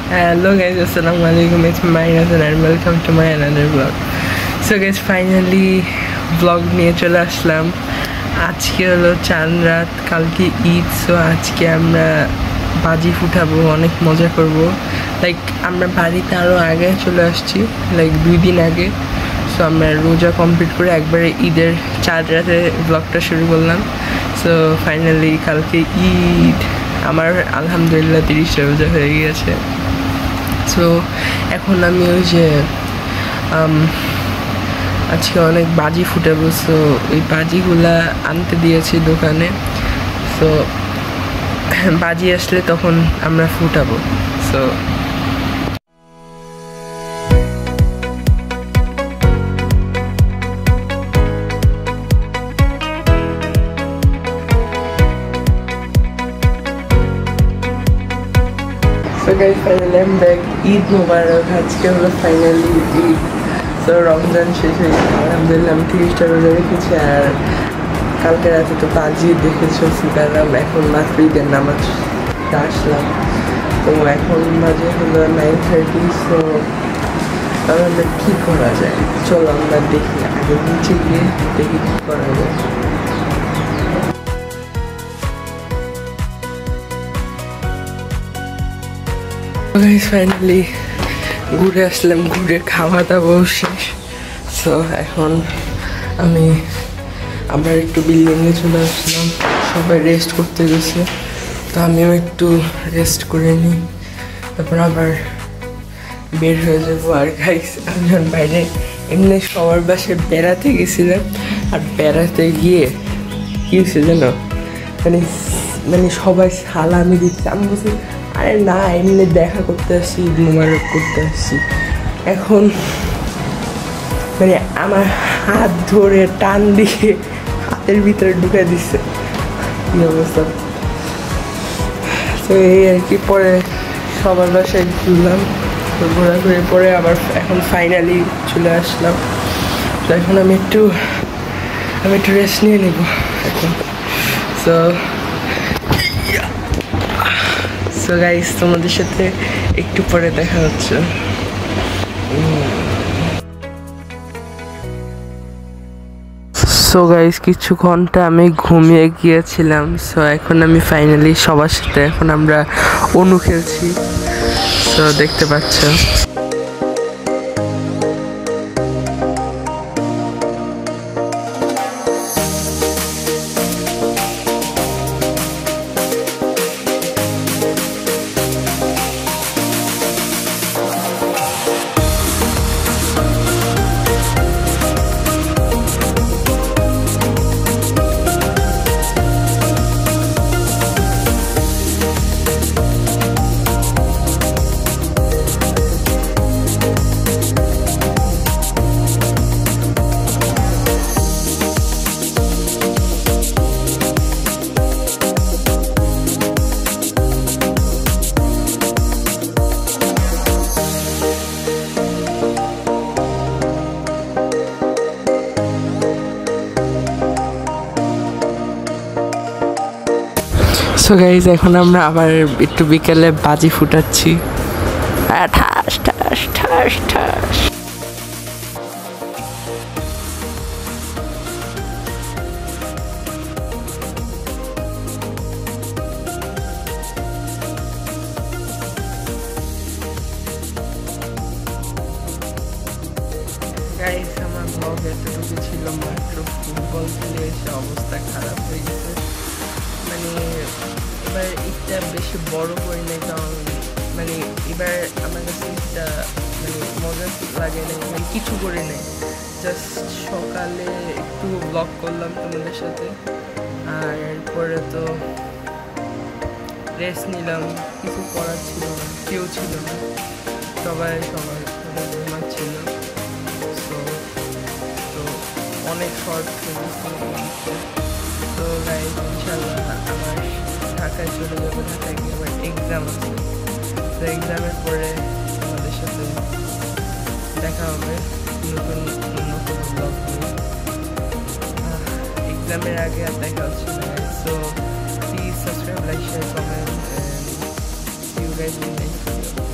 Hello guys, Assalamualaikum. It's Maynazan and welcome to my another vlog. So guys, finally vlog নিয়ে চলে আসলাম। আজকে হলো চাঁদ রাত, কালকে ঈদ। সো আজকে আমরা বাজি ফুটাবো, অনেক মজা করব। লাইক আমরা বাড়িতে আরও আগে চলে আসছি, লাইক 2 দিন আগে। সো আমরা রোজা কমপ্লিট করে একবারে ঈদের চাঁদ রাতে ব্লগটা শুরু করলাম। সো ফাইনালি কালকে ঈদ। আমার আলহামদুলিল্লাহ 30টা রোজা হয়ে গিয়েছে। সো এখন আমি ওই যে আজকে অনেক বাজি ফুটাবো। সো ওই বাজিগুলা আনতে দিয়েছি দোকানে। সো বাজি আসলে তখন আমরা ফুটাবো। So So guys, finally I'm back. Eid Mubarak. আজকে হলো ফাইনালি ঈদ। সো রমজান শেষ হয়ে গেছে, আলহামদুলিল্লাহ আমি 30টা রোজা রেখেছি। আর কালকে রাতে তো বাজি দেখেছো সিতারাম। এখন মাত্র ঈদের নামাজ আসলাম। তো এখন বাজে হলো 9:30। সো আমরা কী করা যায়, চলো আমরা দেখি, আগে নিচে গিয়ে দেখি কী করা যায়। ফাইনালি ঘুরে আসলাম, ঘুরে খাওয়া দাওয়া শেষ। সো এখন আমি আবার একটু বিল্ডিংয়ে চলে আসলাম। সবাই রেস্ট করতে গেছে, তো আমিও একটু রেস্ট করে নিই, তারপর আবার বের হয়ে যাবো। আর গাইস, আমি যখন বাইরে এমনি সবার বাসায় বেড়াতে গেছিলাম, আর বেড়াতে গিয়ে কী হয়েছে জানো, মানে সবাই সালামি দিচ্ছে। আমি বলছি আরে না, এমনি দেখা করতে আসছি, ঈদ মুবারক করতে আসছি। এখন মানে আমার হাত ধরে টান দিয়ে হাতের ভিতরে ঢুকে দিচ্ছে, কী অবস্থা। তো এই আর কি, পরে সবার বাসায় ঘুরলাম, ঘোরাঘুরি পরে আবার এখন ফাইনালি চলে আসলাম। তো এখন আমি একটু রেস্ট নিয়ে নেব এখন। সো গাইস, তোমাদের সাথে একটু পরে দেখা হচ্ছে। সো গাইস, কিছু ঘন্টা আমি ঘুমিয়ে গিয়েছিলাম। সো এখন আমি ফাইনালি সবার সাথে এখন আমরা অনু খেলছি। সো দেখতে পাচ্ছ। সো গাইজ, এখন আমরা আবার একটু বিকেলে বাজি ফুটাচ্ছি। ঠাস ঠাস ঠাস ঠাস। গাইজ, আমার ব্লগ এতটুকু ছিল মাত্র। ফুটবল খেলে এসে অবস্থা খারাপ হয়ে গেছে। মানে এবার ঈদটা বেশি বড় করি নাই, কারণ মানে এবার আমার কাছে ঈদটা মানে মজা লাগে নাই, মানে কিছু করি নাই। জাস্ট সকালে একটু ব্লগ করলাম তোমাদের সাথে, আর এরপরে তো রেস্ট নিলাম। কিছু করার ছিল না, কেউ ছিল না, সবাই ঘুমাচ্ছিল। তো অনেক শর্ট তো গাইজ, ইনশাল্লাহ আবার ঢাকায় চলে যাবো। ঢাকায় গিয়ে আবার এক্সাম আছে। তো এক্সামের পরে আমাদের সাথে দেখা হবে নতুন অন্য কোনো ব্লগ নিয়ে। এক্সামের আগে আর দেখা হচ্ছে না। So please subscribe, like, share, comment, and see you guys in the next video.